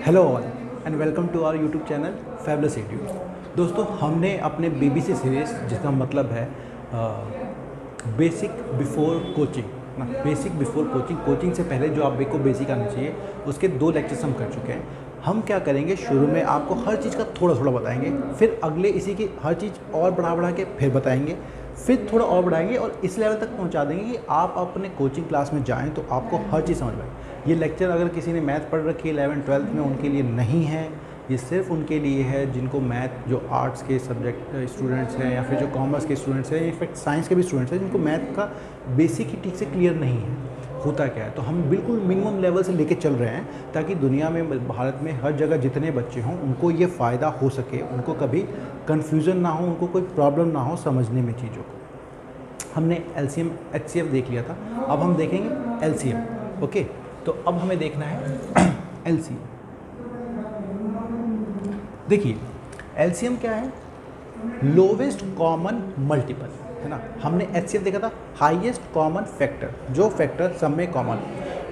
Hello all and welcome to our YouTube channel Fabulous Edus. दोस्तों, हमने अपने BBC series, जिसका मतलब है बेसिक बिफोर कोचिंग ना, बेसिक बिफोर कोचिंग, कोचिंग से पहले जो आपको बेसिक आना चाहिए, उसके 2 लेक्चर्स हम कर चुके हैं। हम क्या करेंगे, शुरू में आपको हर चीज़ का थोड़ा थोड़ा बताएंगे, फिर अगले इसी की हर चीज़ और बढ़ा के फिर बताएंगे, फिर थोड़ा और बढ़ाएंगे और इस लेवल तक पहुंचा देंगे कि आप अपने कोचिंग क्लास में जाएं तो आपको हर चीज़ समझ में आए। ये लेक्चर अगर किसी ने मैथ पढ़ रखी है 11th-12th में, उनके लिए नहीं है। ये सिर्फ उनके लिए है जिनको मैथ, जो आर्ट्स के सब्जेक्ट स्टूडेंट्स हैं या फिर जो कॉमर्स के स्टूडेंट्स हैं, इनफैक्ट साइंस के भी स्टूडेंट्स हैं, जिनको मैथ का बेसिक ही ठीक से क्लियर नहीं है होता क्या है। तो हम बिल्कुल मिनिमम लेवल से लेके चल रहे हैं ताकि दुनिया में, भारत में हर जगह जितने बच्चे हों उनको ये फ़ायदा हो सके, उनको कभी कन्फ्यूज़न ना हो, उनको कोई प्रॉब्लम ना हो समझने में चीज़ों को। हमने LCM HCF देख लिया था, अब हम देखेंगे LCM। ओके, तो अब हमें देखना है LCM। देखिए LCM क्या है, लोवेस्ट कॉमन मल्टीपल है ना। हमने HCF देखा था, हाईएस्ट कॉमन फैक्टर, जो फैक्टर सब में कॉमन।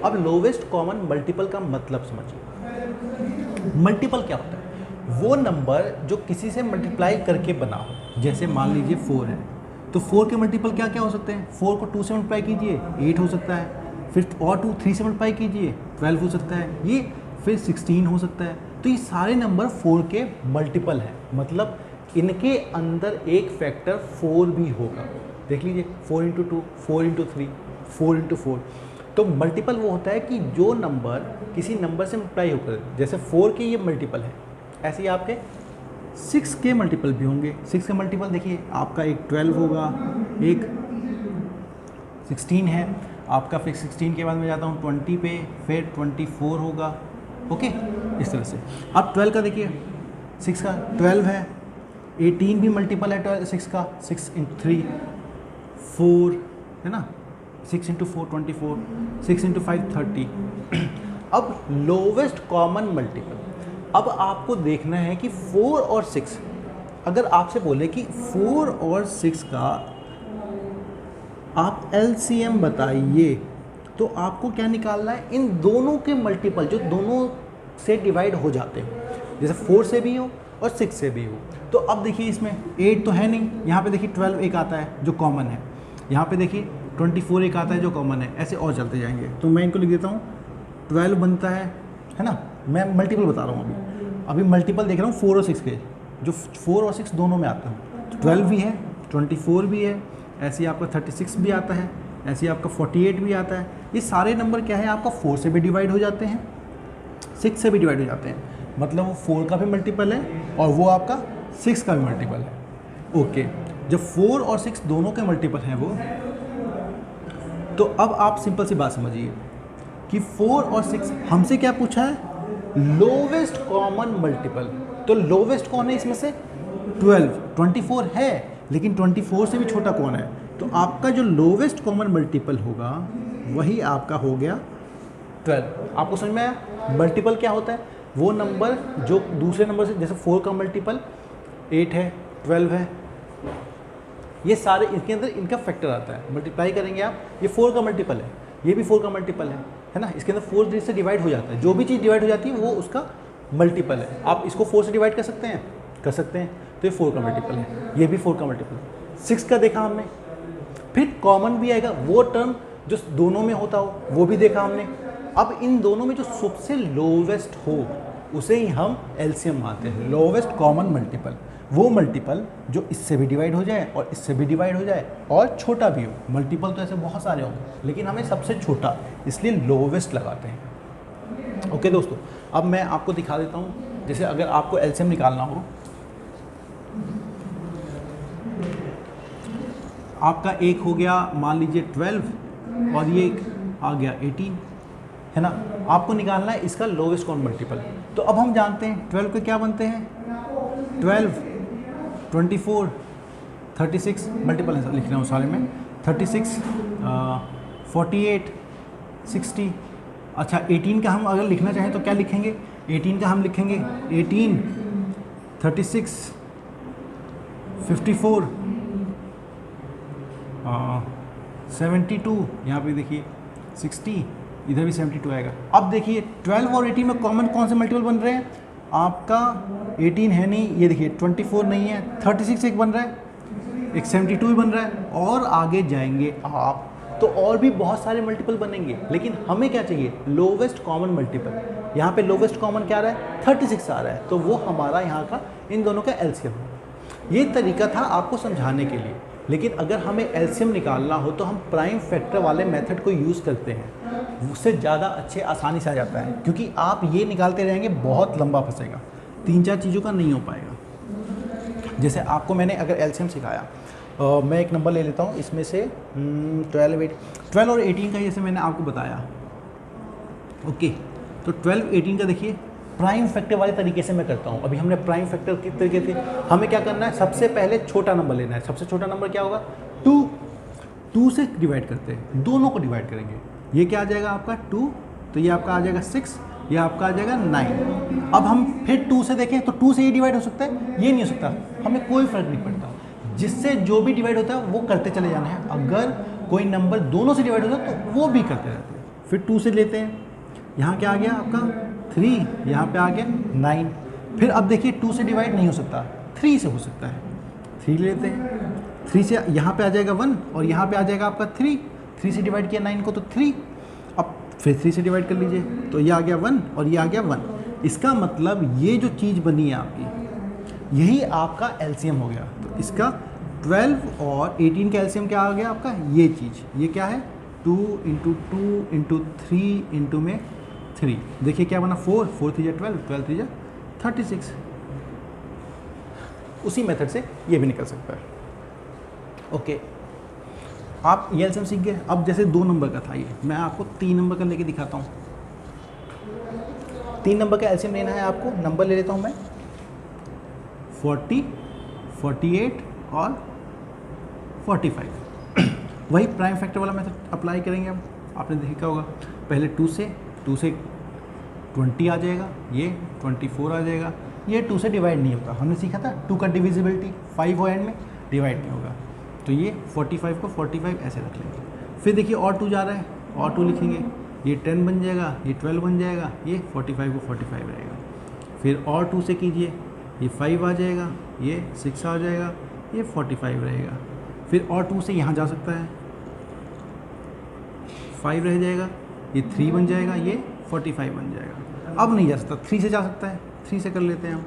अब लोवेस्ट कॉमन मल्टीपल का मतलब समझिए। मल्टीपल क्या होता है, वो नंबर जो किसी से मल्टीप्लाई करके बना हो। जैसे मान लीजिए 4 है, तो 4 के मल्टीपल क्या क्या हो सकते हैं। 4 को 2 से मल्टीप्लाई कीजिए 8 हो सकता है, फिर और 3 से मल्टीप्लाई कीजिए 12 हो सकता है, ये फिर 16 हो सकता है। तो ये सारे नंबर 4 के मल्टीपल हैं, मतलब इनके अंदर एक फैक्टर 4 भी होगा। देख लीजिए 4 × 2, 4 × 3, 4 × 4। तो मल्टीपल वो होता है कि जो नंबर किसी नंबर से मल्टीप्लाई होकर, जैसे 4 के ये मल्टीपल है, ऐसे ही आपके 6 के मल्टीपल भी होंगे। 6 के मल्टीपल देखिए, आपका एक 12 होगा, एक 16 है आपका, फिर 16 के बाद मैं जाता हूँ 20 पे, फिर 24 होगा। ओके, इस तरह से। अब 12 का देखिए, 6 का 12 है, 18 भी मल्टीपल है 6 का, 6 × 3 4 है ना, 6 × 4 24, 6 × 5 30। अब लोवेस्ट कॉमन मल्टीपल, अब आपको देखना है कि 4 और 6, अगर आपसे बोले कि 4 और 6 का आप LCM बताइए, तो आपको क्या निकालना है, इन दोनों के मल्टीपल जो दोनों से डिवाइड हो जाते हैं, जैसे 4 से भी हो और 6 से भी हो। तो अब देखिए इसमें 8 तो है नहीं, यहाँ पे देखिए 12 एक आता है जो कॉमन है, यहाँ पे देखिए 24 एक आता है जो कॉमन है, ऐसे और चलते जाएंगे। तो मैं इनको लिख देता हूँ, 12 बनता है ना। मैं मल्टीपल बता रहा हूँ, अभी मल्टीपल देख रहा हूँ 4 और 6 के, जो 4 और 6 दोनों में आते हैं। तो 12 भी है, 24 भी है, ऐसे ही आपका 36 भी आता है, ऐसे ही आपका 48 भी आता है। ये सारे नंबर क्या है, आपका 4 से भी डिवाइड हो जाते हैं, 6 से भी डिवाइड हो जाते हैं, मतलब वो 4 का भी मल्टीपल है और वो आपका 6 का भी मल्टीपल है। ओके, जब 4 और 6 दोनों के मल्टीपल हैं वो, तो अब आप सिंपल सी बात समझिए कि 4 और 6 हमसे क्या पूछा है, लोवेस्ट कॉमन मल्टीपल। तो लोवेस्ट कौन है इसमें से, 12, 24 है, लेकिन 24 से भी छोटा कौन है, तो आपका जो लोवेस्ट कॉमन मल्टीपल होगा वही आपका हो गया 12। आपको समझ में आया मल्टीपल क्या होता है, वो नंबर जो दूसरे नंबर से, जैसे 4 का मल्टीपल 8 है, 12 है, ये सारे इनके अंदर इनका फैक्टर आता है। मल्टीप्लाई करेंगे आप, ये 4 का मल्टीपल है, ये भी 4 का मल्टीपल है ना। इसके अंदर 4 से डिवाइड हो जाता है, जो भी चीज़ डिवाइड हो जाती है वो उसका मल्टीपल है। आप इसको 4 से डिवाइड कर सकते हैं, तो ये 4 का मल्टीपल है, ये भी 4 का मल्टीपल है। 6 का देखा हमने, फिर कॉमन भी आएगा, वो टर्म जो दोनों में होता हो वो भी देखा हमने। अब इन दोनों में जो सबसे लोवेस्ट हो उसे ही हम LCM मानते हैं, लोवेस्ट कॉमन मल्टीपल। वो मल्टीपल जो इससे भी डिवाइड हो जाए और इससे भी डिवाइड हो जाए और छोटा भी हो। मल्टीपल तो ऐसे बहुत सारे होंगे, लेकिन हमें सबसे छोटा इसलिए लोवेस्ट लगाते हैं। ओके दोस्तों, अब मैं आपको दिखा देता हूँ, जैसे अगर आपको LCM निकालना हो, आपका एक हो गया मान लीजिए 12 और ये एक आ गया 18 है ना। आपको निकालना है इसका लोवेस्ट कॉमन मल्टीपल। तो अब हम जानते हैं 12 के क्या बनते हैं, 12, 24, 36 मल्टीपल है, लिख रहा हूँ सारे में, 36, 48, 60। अच्छा 18 का हम अगर लिखना चाहें तो क्या लिखेंगे, 18 का हम लिखेंगे 18, 36, 54, 72, यहाँ पे देखिए 60 इधर भी 72 आएगा। अब देखिए 12 और 18 में कॉमन कौन से मल्टीपल बन रहे हैं, आपका 18 है नहीं, ये देखिए 24 नहीं है, 36 एक बन रहा है, एक 72 भी बन रहा है, और आगे जाएंगे आप तो और भी बहुत सारे मल्टीपल बनेंगे। लेकिन हमें क्या चाहिए, लोवेस्ट कॉमन मल्टीपल। यहाँ पे लोवेस्ट कॉमन क्या आ रहा है, 36 आ रहा है, तो वो हमारा यहाँ का इन दोनों का एलसीएम है। ये तरीका था आपको समझाने के लिए। लेकिन अगर हमें एलसीएम निकालना हो तो हम प्राइम फैक्टर वाले मेथड को यूज़ करते हैं, उससे ज़्यादा अच्छे आसानी से आ जाता है, क्योंकि आप ये निकालते रहेंगे बहुत लंबा फंसेगा, 3-4 चीज़ों का नहीं हो पाएगा। जैसे आपको मैंने अगर एलसीएम सिखाया, मैं एक नंबर ले लेता हूँ इसमें से 12 और 18 का, जैसे मैंने आपको बताया, ओके। तो 12 18 का देखिए प्राइम फैक्टर वाले तरीके से मैं करता हूँ। अभी हमने प्राइम फैक्टर किस तरीके से, हमें क्या करना है, सबसे पहले छोटा नंबर लेना है। सबसे छोटा नंबर क्या होगा, 2 से डिवाइड करते हैं, दोनों को डिवाइड करेंगे। ये क्या आ जाएगा आपका 2, तो ये आपका आ जाएगा 6, ये आपका आ जाएगा 9। अब हम फिर 2 से देखें तो 2 से ये डिवाइड हो सकता है, ये नहीं हो सकता, हमें कोई फ़र्क नहीं पड़ता। जिससे जो भी डिवाइड होता है वो करते चले जाना है। अगर कोई नंबर दोनों से डिवाइड होता है तो वो भी करते रहते हैं। फिर 2 से लेते हैं, यहाँ क्या आ गया आपका 3, यहाँ पे आ गया 9। फिर अब देखिए 2 से डिवाइड नहीं हो सकता, 3 से हो सकता है, 3 लेते हैं। 3 से यहाँ पे आ जाएगा 1 और यहाँ पे आ जाएगा आपका 3 से डिवाइड किया 9 को तो 3। अब फिर 3 से डिवाइड कर लीजिए तो ये आ गया 1 और ये आ गया 1। इसका मतलब ये जो चीज़ बनी है आपकी, यही आपका एलसीएम हो गया। तो इसका 12 और 18 का एलसीएम क्या आ गया आपका, ये चीज़, ये क्या है 2 × 2 × 3 × में 3। देखिए क्या बना 4 3 × 12, 12 3 × 36। उसी मेथड से ये भी निकल सकता है। ओके, आप ये एलसीएम सीख गए। अब जैसे 2 नंबर का था, ये मैं आपको 3 नंबर का लेके दिखाता हूँ। 3 नंबर का एलसीएम लेना है आपको। नंबर ले लेता हूँ मैं 40, 48 और 45। वही प्राइम फैक्टर वाला मेथड अप्लाई करेंगे। अब आपने देखा होगा, पहले 2 से 20 आ जाएगा, ये 24 आ जाएगा। ये 2 से डिवाइड नहीं होता, हमने सीखा था 2 का डिविजिबिलिटी 5 हो एंड में, डिवाइड नहीं होगा। तो ये 45 को 45 ऐसे रख लेंगे। फिर देखिए और 2 जा रहा है, और 2 लिखेंगे, ये 10 बन जाएगा, ये 12 बन जाएगा, ये 45 को 45 रहेगा। फिर और 2 से कीजिए, ये 5 आ जाएगा, ये 6 आ जाएगा, ये 45 रहेगा। फिर और 2 से यहाँ जा सकता है, 5 रह जाएगा, ये 3 बन जाएगा, ये 45 बन जाएगा। अब नहीं जा सकता, 3 से जा सकता है, 3 से कर लेते हैं हम,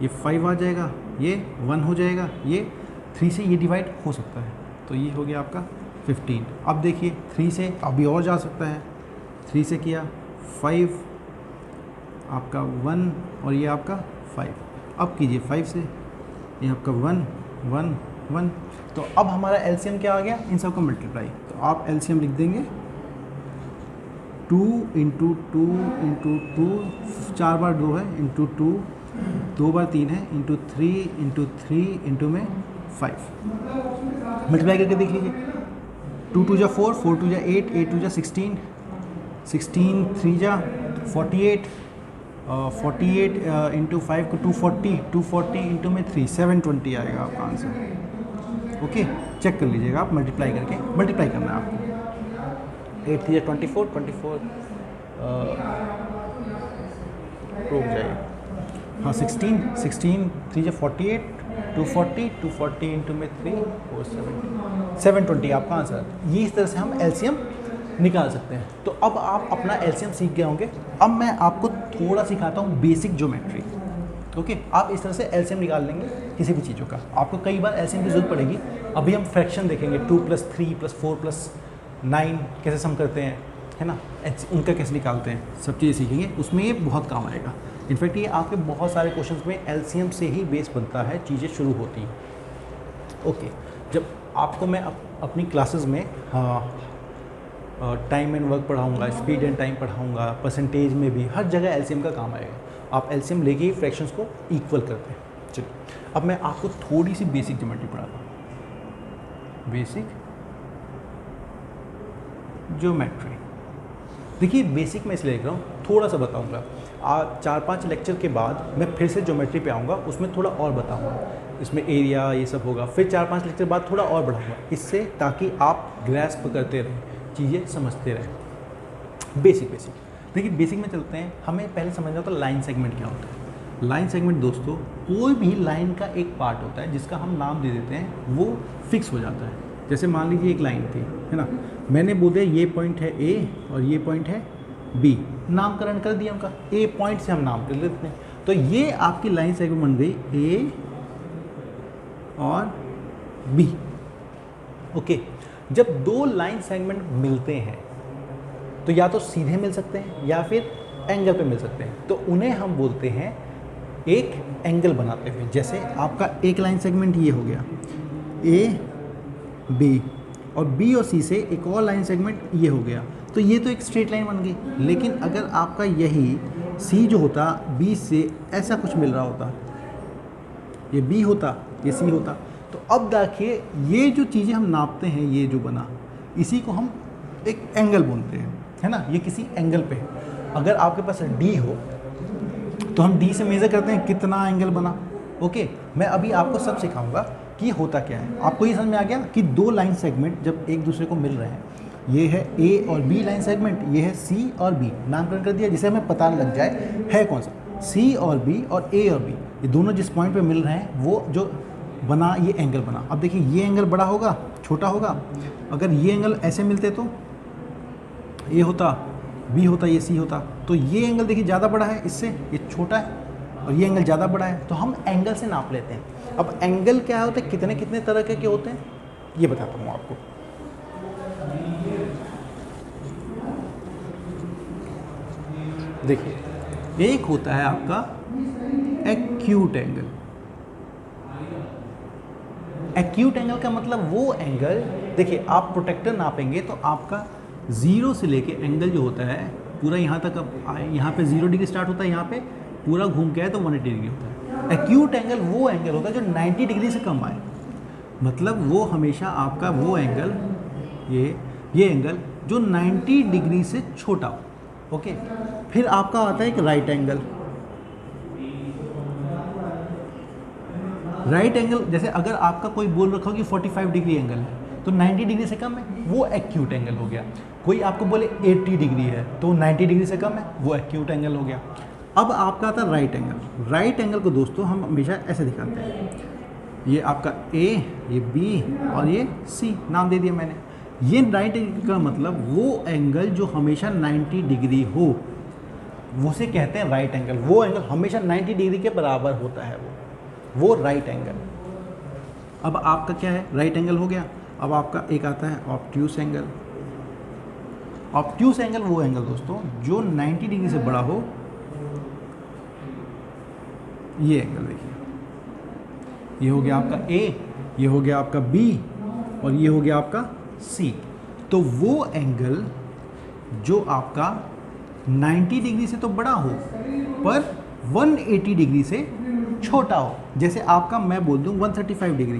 ये 5 आ जाएगा, ये 1 हो जाएगा, ये 3 से ये डिवाइड हो सकता है, तो ये हो गया आपका 15। अब देखिए 3 से अभी और जा सकता है, 3 से किया 5 आपका 1 और ये आपका 5। अब कीजिए 5 से, ये आपका 1 1 1। तो अब हमारा एलसीएम क्या आ गया, इन सब का मल्टीप्लाई। तो आप एलसीएम लिख देंगे 2 × 2 × 2, 4 बार 2 है, × 2, 2 बार 3 है, × 3 × 3 × में 5। मल्टीप्लाई करके देख लीजिए, 2 2 जा 4, 4 2 जा 8, 8 2 जा 16, 16 3 जा 48, 48 × 5 को 240, 240 × में 3, 720 आएगा आपका आंसर। ओके, चेक कर लीजिएगा आप मल्टीप्लाई करके, मल्टीप्लाई करना है आपको। 8 3 जा 24, 24 रुक जाइए, हाँ 16, 16 3 जा 48, 240, 240 × में 3 और 720 आपका आंसर। ये इस तरह से हम एलसीएम निकाल सकते हैं। तो अब आप अपना एलसीएम सीख गए होंगे। अब मैं आपको थोड़ा सिखाता हूँ बेसिक ज्योमेट्री। ओके, आप इस तरह से एलसीएम निकाल लेंगे किसी भी चीज़ों का। आपको कई बार एलसीएम की जरूरत पड़ेगी। अभी हम फ्रैक्शन देखेंगे, 2 + 3 + 4 + 9 कैसे सम करते हैं, है ना, उनका कैसे निकालते हैं, सब चीज़ें सीखेंगे, उसमें ये बहुत काम आएगा। इनफैक्ट ये आपके बहुत सारे क्वेश्चंस में एलसीएम से ही बेस बनता है, चीज़ें शुरू होती हैं। ओके, जब आपको मैं अपनी क्लासेस में टाइम एंड वर्क पढ़ाऊंगा, स्पीड एंड टाइम पढ़ाऊंगा, परसेंटेज में भी, हर जगह एलसीएम का काम आएगा। आप एलसीएम लेके ही फ्रैक्शंस को इक्वल करते हैं। चलिए, अब मैं आपको थोड़ी सी बेसिक ज्योमेट्री पढ़ाता हूँ। बेसिक ज्योमेट्री, देखिए बेसिक में इसलिए लिख रहा हूँ, थोड़ा सा बताऊँगा। 4-5 लेक्चर के बाद मैं फिर से ज्योमेट्री पे आऊँगा, उसमें थोड़ा और बताऊँगा, इसमें एरिया ये सब होगा। फिर 4-5 लेक्चर बाद थोड़ा और बढ़ाऊँगा, इससे ताकि आप ग्रैस्प करते रहें, चीज़ें समझते रहें। बेसिक देखिए, बेसिक में चलते हैं। हमें पहले समझना होता है लाइन सेगमेंट क्या होता है। लाइन सेगमेंट दोस्तों कोई भी लाइन का एक पार्ट होता है जिसका हम नाम दे देते हैं, वो फिक्स हो जाता है। जैसे मान लीजिए एक लाइन थी, है ना, मैंने बोल दिया ये पॉइंट है ए और ये पॉइंट है बी, नामकरण कर दिया उनका, ए पॉइंट से हम नाम कर लेते हैं। तो ये आपकी लाइन सेगमेंट बन गई ए और बी। ओके, जब दो लाइन सेगमेंट मिलते हैं तो या तो सीधे मिल सकते हैं या फिर एंगल पे मिल सकते हैं, तो उन्हें हम बोलते हैं एक एंगल बनाते हुए। जैसे आपका एक लाइन सेगमेंट ये हो गया ए बी, और बी और सी से एक और लाइन सेगमेंट ये हो गया, तो ये तो एक स्ट्रेट लाइन बन गई। लेकिन अगर आपका यही सी जो होता बी से ऐसा कुछ मिल रहा होता, ये बी होता ये सी होता, तो अब देखिए ये जो चीज़ें हम नापते हैं, ये जो बना, इसी को हम एक एंगल बोलते हैं, है ना। ये किसी एंगल पे, अगर आपके पास डी हो तो हम डी से मेज़र करते हैं कितना एंगल बना। ओके, मैं अभी आपको सब सिखाऊंगा कि होता क्या है। आपको ये समझ में आ गया कि दो लाइन सेगमेंट जब एक दूसरे को मिल रहे हैं, ये है ए और बी लाइन सेगमेंट, ये है सी और बी, नामकरण कर दिया जिससे हमें पता लग जाए है कौन सा, सी और बी और ए और बी, ये दोनों जिस पॉइंट पे मिल रहे हैं वो जो बना ये एंगल बना। अब देखिए ये एंगल बड़ा होगा छोटा होगा, अगर ये एंगल ऐसे मिलते तो ये होता बी होता ये सी होता, तो ये एंगल देखिए ज़्यादा बड़ा है इससे, ये छोटा है, और ये एंगल ज़्यादा बड़ा है, तो हम एंगल से नाप लेते हैं। अब एंगल क्या होता है, कितने कितने तरह के होते हैं ये बताता हूँ आपको। देखिए एक होता है आपका एक्यूट एंगल। एक्यूट एंगल का मतलब वो एंगल, देखिए आप प्रोटेक्टर नापेंगे तो आपका जीरो से लेके एंगल जो होता है पूरा यहाँ तक, अब यहाँ पे 0 डिग्री स्टार्ट होता है, यहाँ पे पूरा घूम के आए तो 180 डिग्री होता है। एक्यूट एंगल वो एंगल होता है जो 90 डिग्री से कम आए, मतलब वो हमेशा आपका वो एंगल, ये एंगल जो 90 डिग्री से छोटा हो। ओके, फिर आपका आता है एक राइट एंगल। राइट एंगल जैसे अगर आपका कोई बोल रखा हो कि 45 डिग्री एंगल है तो 90 डिग्री से कम है, वो एक्यूट एंगल हो गया। कोई आपको बोले 80 डिग्री है तो 90 डिग्री से कम है, वो एक्यूट एंगल हो गया। अब आपका आता है राइट एंगल। राइट एंगल को दोस्तों हम हमेशा ऐसे दिखाते हैं, ये आपका ए, ये बी और ये सी, नाम दे दिया मैंने। ये राइट एंगल का मतलब वो एंगल जो हमेशा 90 डिग्री हो, वो से कहते हैं राइट एंगल। वो एंगल हमेशा 90 डिग्री के बराबर होता है, वो राइट एंगल। अब आपका क्या है, राइट एंगल हो गया। अब आपका एक आता है ऑब्ट्यूस एंगल। ऑब्ट्यूस एंगल वो एंगल दोस्तों जो 90 डिग्री से बड़ा हो, ये एंगल देखिए, ये हो गया आपका ए, ये हो गया आपका बी और ये हो गया आपका सी। तो वो एंगल जो आपका 90 डिग्री से तो बड़ा हो पर 180 डिग्री से छोटा हो। जैसे आपका मैं बोल दूं 135 डिग्री,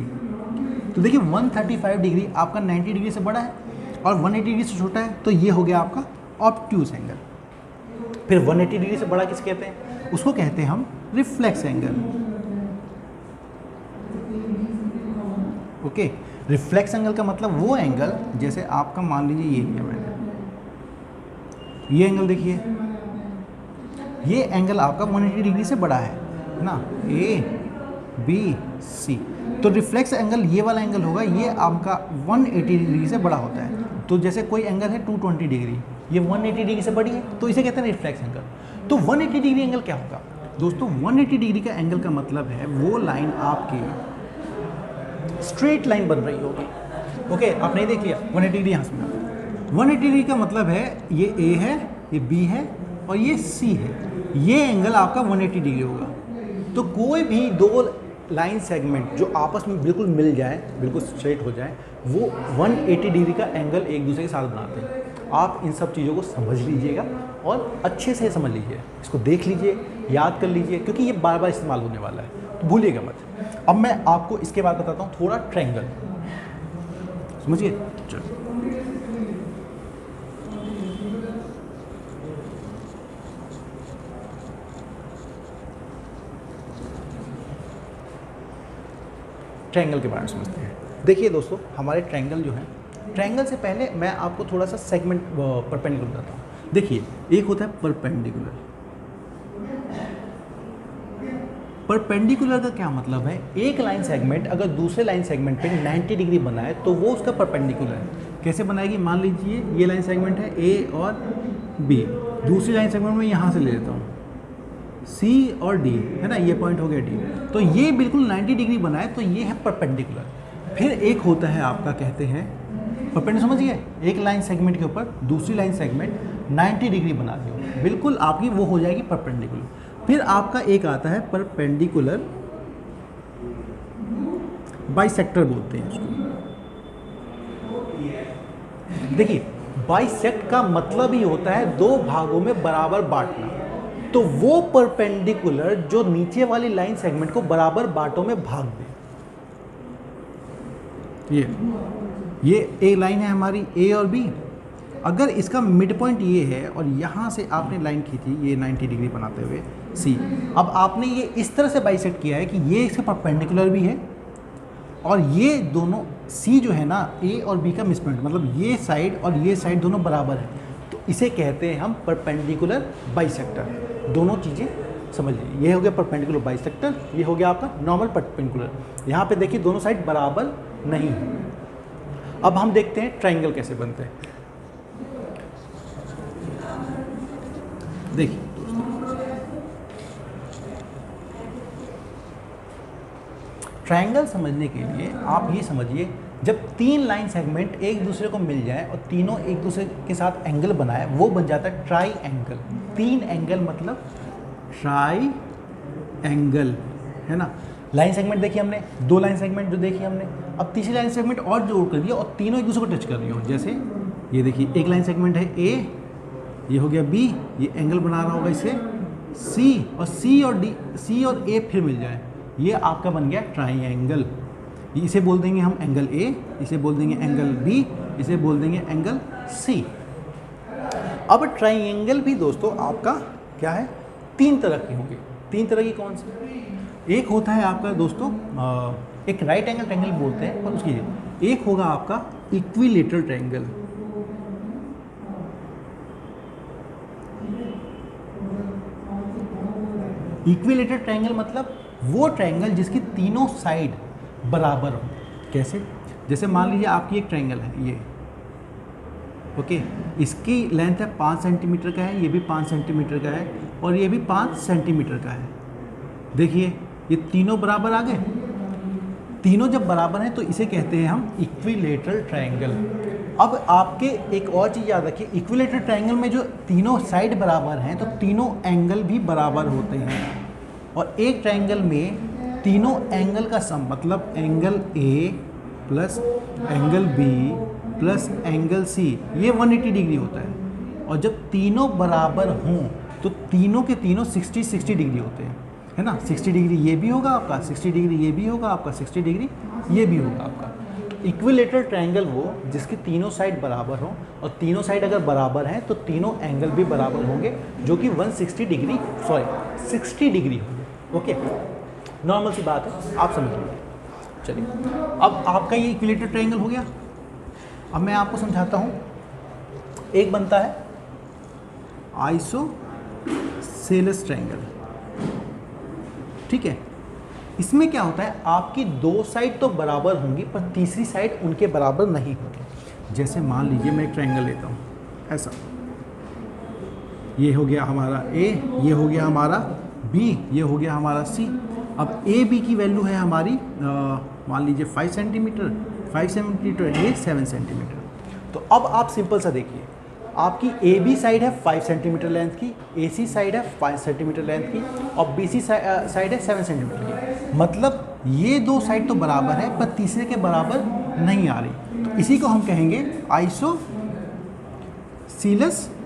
तो देखिए 135 डिग्री आपका 90 डिग्री से बड़ा है और 180 डिग्री से छोटा है, तो ये हो गया आपका ऑब्ट्यूस एंगल। फिर 180 डिग्री से बड़ा किस कहते हैं, उसको कहते हैं हम reflex angle. Okay, reflex angle का मतलब वो एंगल, जैसे आपका मान लीजिए ये लिया मैंने, ये एंगल देखिए, ये एंगल आपका 180 डिग्री से बड़ा है ना, ए बी सी, तो रिफ्लेक्स एंगल ये वाला एंगल होगा, ये आपका 180 डिग्री से बड़ा होता है। तो जैसे कोई एंगल है 220 डिग्री, ये 180 डिग्री से बड़ी है, तो इसे कहते हैं रिफ्लेक्स एंगल। तो 180 डिग्री एंगल क्या होगा दोस्तों, 180 डिग्री का एंगल का मतलब है वो लाइन आपकी स्ट्रेट लाइन बन रही होगी। ओके, आप नहीं देख लिया 180 डिग्री यहाँ से 180 डिग्री का मतलब है ये ए है, ये बी है और ये सी है, ये एंगल आपका 180 डिग्री होगा। तो कोई भी दो लाइन सेगमेंट जो आपस में बिल्कुल मिल जाए, बिल्कुल स्ट्रेट हो जाए, वो 180 डिग्री का एंगल एक दूसरे के साथ बनाते हैं। आप इन सब चीज़ों को समझ लीजिएगा और अच्छे से समझ लीजिए, इसको देख लीजिए, याद कर लीजिए, क्योंकि ये बार बार इस्तेमाल होने वाला है, तो भूलिएगा मत। अब मैं आपको इसके बाद बताता हूँ थोड़ा ट्रायंगल, समझिए। चलो ट्रायंगल के बारे में समझते हैं। देखिए दोस्तों, हमारे ट्रायंगल जो है, ट्रायंगल से पहले मैं आपको थोड़ा सा सेगमेंट परपेंडिकुलर बताता हूँ। देखिए एक होता है परपेंडिकुलर। परपेंडिकुलर का क्या मतलब है, एक लाइन सेगमेंट अगर दूसरे लाइन सेगमेंट पे 90 डिग्री बनाए तो वो उसका परपेंडिकुलर है। कैसे बनाएगी, मान लीजिए ये लाइन सेगमेंट है ए और बी, दूसरी लाइन सेगमेंट में यहाँ से ले लेता हूँ सी और डी, है ना, ये पॉइंट हो गया डी, तो ये बिल्कुल 90 डिग्री बनाए तो ये है परपेंडिकुलर। फिर एक होता है आपका, कहते हैं परपेंडिकुलर, समझिए एक लाइन सेगमेंट के ऊपर दूसरी लाइन सेगमेंट 90 डिग्री बना दियो, बिल्कुल आपकी वो हो जाएगी परपेंडिकुलर। फिर आपका एक आता है परपेंडिकुलर बाइसेक्टर बोलते हैं उसको। देखिए बाइसेक्ट का मतलब ही होता है दो भागों में बराबर बांटना, तो वो परपेंडिकुलर जो नीचे वाली लाइन सेगमेंट को बराबर बांटों में भाग दे। ये एक लाइन है हमारी ए और बी, अगर इसका मिड पॉइंट ये है और यहाँ से आपने लाइन खींची ये 90 डिग्री बनाते हुए सी, अब आपने ये इस तरह से बाइसेक्ट किया है कि ये इसके परपेंडिकुलर भी है और ये दोनों सी जो है ना ए और बी का मिड पॉइंट, मतलब ये साइड और ये साइड दोनों बराबर है, तो इसे कहते हैं हम परपेंडिकुलर बाइसेक्टर। दोनों चीज़ें समझ लीजिए, ये हो गया परपेंडिकुलर बाइसेक्टर, ये हो गया आपका नॉर्मल परपेंडिकुलर। यहाँ पे देखिए दोनों साइड बराबर नहीं है। अब हम देखते हैं ट्रायंगल कैसे बनते हैं। देखिए ट्रायंगल समझने के लिए आप ये समझिए, जब तीन लाइन सेगमेंट एक दूसरे को मिल जाए और तीनों एक दूसरे के साथ एंगल बनाए वो बन जाता है ट्राई एंगल। तीन एंगल मतलब ट्राई एंगल, है ना। लाइन सेगमेंट देखिए हमने, दो लाइन सेगमेंट जो देखी हमने, अब तीसरी लाइन सेगमेंट और जोड़ कर दिया और तीनों एक दूसरे को टच कर रही हो। जैसे ये देखिए एक लाइन सेगमेंट है ए, ये हो गया बी, ये एंगल बना रहा होगा इसे सी, और सी और डी, सी और ए फिर मिल जाए, ये आपका बन गया ट्राइंगल। इसे बोल देंगे हम एंगल ए, इसे बोल देंगे एंगल बी, इसे बोल देंगे एंगल सी। अब ट्राइंगल भी दोस्तों आपका क्या है, तीन तरह के होंगे। तीन तरह की कौन सी, एक होता है आपका दोस्तों एक राइट एंगल ट्रायंगल बोलते हैं, और उसकी एक होगा आपका इक्विलेटरल ट्रायंगल। इक्विलेटरल ट्रायंगल मतलब वो ट्रायंगल जिसकी तीनों साइड बराबर हो। कैसे, जैसे मान लीजिए आपकी एक ट्रायंगल है ये, ओके, इसकी लेंथ है 5 सेंटीमीटर का है, ये भी 5 सेंटीमीटर का है, और ये भी 5 सेंटीमीटर का है। देखिए ये तीनों बराबर आ गए। तीनों जब बराबर हैं तो इसे कहते हैं हम इक्विलेटरल ट्रायंगल। अब आपके एक और चीज़ याद रखिए, इक्विलेटरल ट्रायंगल में जो तीनों साइड बराबर हैं तो तीनों एंगल भी बराबर होते हैं, और एक ट्रायंगल में तीनों एंगल का सम, मतलब angle a plus angle b plus angle c, ये 180 डिग्री होता है। और जब तीनों बराबर हों तो तीनों के तीनों 60 डिग्री होते हैं, है ना। 60 डिग्री ये भी होगा आपका, 60 डिग्री ये भी होगा आपका, 60 डिग्री ये भी होगा आपका। इक्विलेटरल ट्रायंगल वो जिसकी तीनों साइड बराबर हों, और तीनों साइड अगर बराबर हैं तो तीनों एंगल भी बराबर होंगे, जो कि 60 डिग्री होंगे। ओके, नॉर्मल सी बात है, आप समझ लीजिए। चलिए अब आपका ये इक्विलेटरल ट्रायंगल हो गया। अब मैं आपको समझाता हूँ। एक बनता है आइसोसेलेस ट्रायंगल, ठीक है। इसमें क्या होता है, आपकी दो साइड तो बराबर होंगी पर तीसरी साइड उनके बराबर नहीं होगी। जैसे मान लीजिए मैं एक ट्रायंगल लेता हूँ ऐसा, ये हो गया हमारा ए, ये हो गया हमारा बी, ये हो गया हमारा सी। अब ए बी की वैल्यू है हमारी मान लीजिए 5 सेंटीमीटर, 5 सेंटीमीटर, ये 7 सेंटीमीटर। तो अब आप सिंपल सा देखिए, आपकी ए बी साइड है 5 सेंटीमीटर लेंथ की, ए सी साइड है 5 सेंटीमीटर लेंथ की, और बी सी साइड है 7 सेंटीमीटर की। मतलब ये दो साइड तो बराबर है पर तीसरे के बराबर नहीं आ रही, तो इसी को हम कहेंगे आइसोसेलेस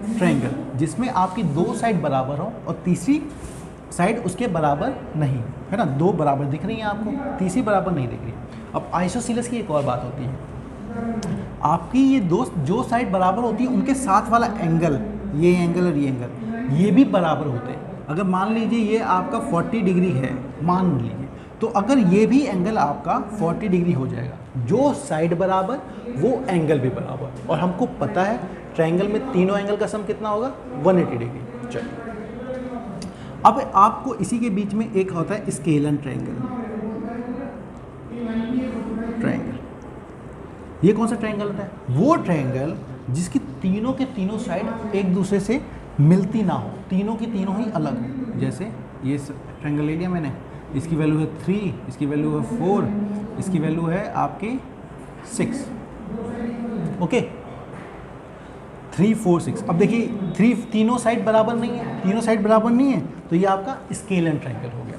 ट्रायंगल, जिसमें आपकी दो साइड बराबर हो और तीसरी साइड उसके बराबर नहीं, है ना। दो बराबर दिख रही हैं आपको, तीसरी बराबर नहीं दिख रही। अब आइसोसेलेस की एक और बात होती है, आपकी ये दो जो साइड बराबर होती है उनके साथ वाला एंगल, ये एंगल और ये एंगल, ये भी बराबर होते हैं। अगर मान लीजिए ये आपका 40 डिग्री है, मान लीजिए, तो अगर ये भी एंगल आपका 40 डिग्री हो जाएगा, जो साइड बराबर वो एंगल भी बराबर। और हमको पता है ट्रायंगल में तीनों एंगल का सम कितना होगा 180 डिग्री। चलिए अब आपको इसी के बीच में एक होता है स्केलन ट्रायंगल। ये कौन सा ट्रायंगल होता है? वो ट्रायंगल जिसकी तीनों के तीनों साइड एक दूसरे से मिलती ना हो, तीनों की तीनों ही अलग हो। जैसे ये ट्रायंगल ले लिया मैंने, इसकी वैल्यू है 3, इसकी वैल्यू है 4, इसकी वैल्यू है आपकी 6। ओके 3 4 6। अब देखिए तीनों साइड बराबर नहीं है, तीनों साइड बराबर नहीं है तो ये आपका स्केलन ट्रायंगल हो गया।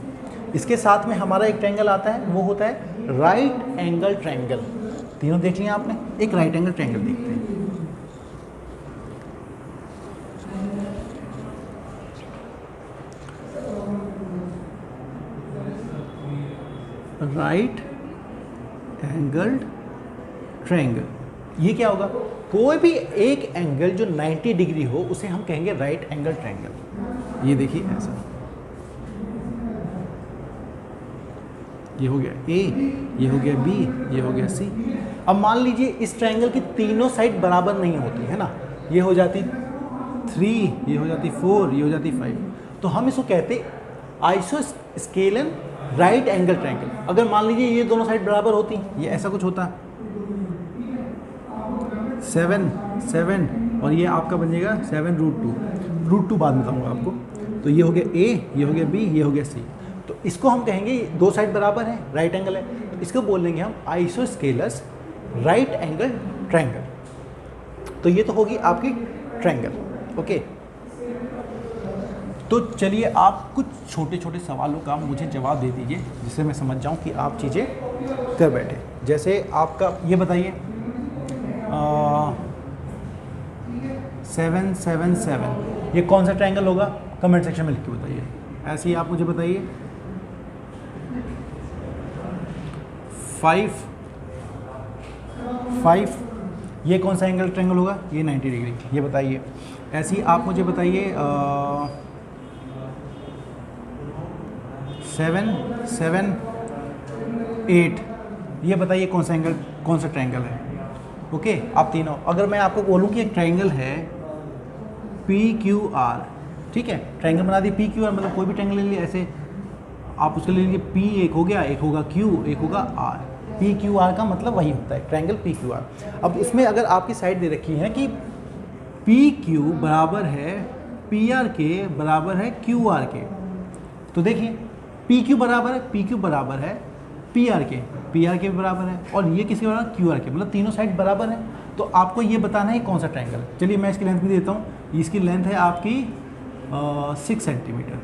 इसके साथ में हमारा एक ट्रायंगल आता है, वो होता है राइट एंगल ट्रायंगल। तीनों देख लिया आपने, एक राइट एंगल ट्रायंगल देखते हैं। राइट एंगल्ड ट्रायंगल, ये क्या होगा? कोई भी एक एंगल जो 90 डिग्री हो उसे हम कहेंगे राइट एंगल ट्रायंगल। ये देखिए ऐसा, ये हो गया A, ये हो गया B, ये हो गया C। अब मान लीजिए इस ट्रायंगल की तीनों साइड बराबर नहीं होती है ना, ये हो जाती 3, ये हो जाती 4, ये हो जाती 5, तो हम इसको कहते आइसोस्केलन राइट एंगल ट्रायंगल। अगर मान लीजिए ये दोनों साइड बराबर होती, ये ऐसा कुछ होता 7 7 और ये आपका बन जाएगा 7√2। √2 बाद में बताऊंगा आपको। तो ये हो गया A, ये हो गया B, ये हो गया C। तो इसको हम कहेंगे दो साइड बराबर है, राइट एंगल है, तो इसको बोल देंगे हम आइसोस्केलस राइट एंगल ट्रायंगल। तो ये तो होगी आपकी ट्रायंगल। ओके, तो चलिए आप कुछ छोटे छोटे सवालों का मुझे जवाब दे दीजिए जिससे मैं समझ जाऊं कि आप चीज़ें कर बैठे। जैसे आपका ये बताइए 7 7 7 ये कौन सा ट्रायंगल होगा? कमेंट सेक्शन में लिख के बताइए। ऐसे ही आप मुझे बताइए 5 5 ये कौन सा एंगल ट्रायंगल होगा? ये 90 डिग्री, ये बताइए। ऐसे ही आप मुझे बताइए 7 7 8 ये बताइए कौन सा एंगल, कौन सा ट्रायंगल है? ओके आप तीनों, अगर मैं आपको बोलूं कि एक ट्रायंगल है PQR, ठीक है, ट्रायंगल बना दी PQR, मतलब कोई भी ट्रायंगल ले लिए ऐसे, आप उसके ले लीजिए P एक हो गया, एक होगा Q, एक होगा R। PQR का मतलब वही होता है ट्रायंगल PQR। अब इसमें अगर आपकी साइड दे रखी है कि PQ बराबर है PR के बराबर है QR के, तो देखिए PQ बराबर है PR के बराबर है, और ये किसके बराबर? QR के, मतलब तीनों साइड बराबर है। तो आपको ये बताना है कौन सा ट्रायंगल है। चलिए मैं इसकी लेंथ भी देता हूँ, इसकी लेंथ है आपकी 6 सेंटीमीटर।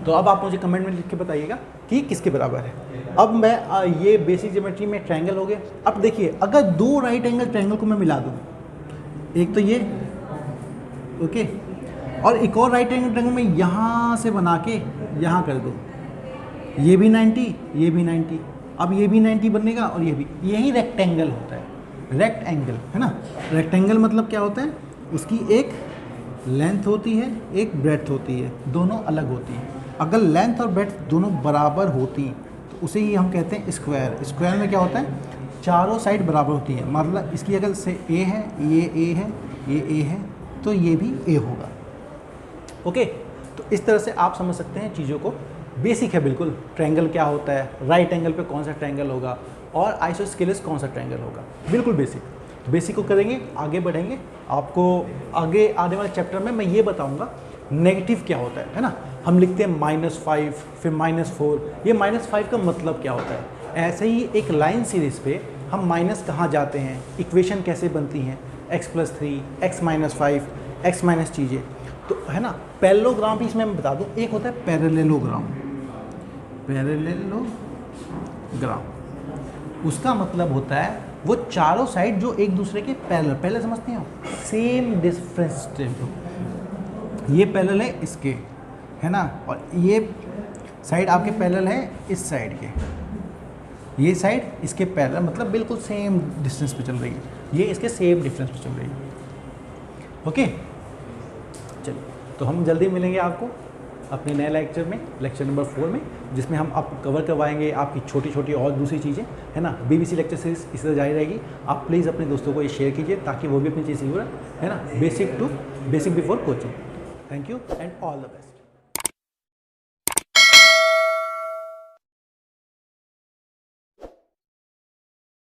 तो अब आप मुझे कमेंट में लिख के बताइएगा कि किसके बराबर है। अब मैं ये बेसिक ज्योमेट्री में ट्रायंगल हो गया। अब देखिए अगर दो राइट एंगल ट्रायंगल को मैं मिला दूँ, एक तो ये ओके, और एक और राइट एंगल ट्रायंगल में यहाँ से बना के यहाँ कर दूँ, ये भी 90, ये भी 90, अब ये भी 90 बनेगा और ये भी, यही रेक्टेंगल होता है। रेक्टेंगल है ना, रेक्टेंगल मतलब क्या होता है? उसकी एक लेंथ होती है, एक ब्रेड्थ होती है, दोनों अलग होती हैं। अगर लेंथ और ब्रेड्थ दोनों बराबर होती तो उसे ही हम कहते हैं स्क्वायर। स्क्वायर में क्या होता है? चारों साइड बराबर होती है, मतलब इसकी अगर से A है, ये A है, ये A है, तो ये भी A होगा। ओके, तो इस तरह से आप समझ सकते हैं चीज़ों को। बेसिक है बिल्कुल, ट्रायंगल क्या होता है, राइट एंगल पे कौन सा ट्रायंगल होगा, और आइसोस्केलस कौन सा ट्रायंगल होगा, बिल्कुल बेसिक को करेंगे, आगे बढ़ेंगे। आपको आगे आने वाले चैप्टर में मैं ये बताऊंगा नेगेटिव क्या होता है ना। हम लिखते हैं -5 फिर -4, ये -5 का मतलब क्या होता है। ऐसे ही एक लाइन सीरीज पे हम माइनस कहाँ जाते हैं, इक्वेशन कैसे बनती हैं, x+3 x-5 x- चीज़ें, तो है ना। पैरेललोग्राम भी इसमें मैं बता दूं, एक होता है पैरेललोग्राम। उसका मतलब होता है वो चारों साइड जो एक दूसरे के पैरेलल, पहले समझते हैं सेम डिफरेंस। ये पैरेलल है इसके, है ना, और ये साइड आपके पैरेलल है इस साइड के, ये साइड इसके पैरेलल, मतलब बिल्कुल सेम डिस्टेंस पे चल रही है, ये इसके सेम डिफरेंस पे चल रही है। ओके, चलिए तो हम जल्दी मिलेंगे आपको अपने नए लेक्चर में, लेक्चर नंबर 4 में, जिसमें हम आप कवर करवाएंगे आपकी छोटी छोटी और दूसरी चीज़ें, है ना। BBC लेक्चर सीरीज इसी तरह जारी रहेगी। आप प्लीज़ अपने दोस्तों को ये शेयर कीजिए ताकि वो भी अपनी चीज़ सीख, है ना, basic before coaching. Thank you and all the best.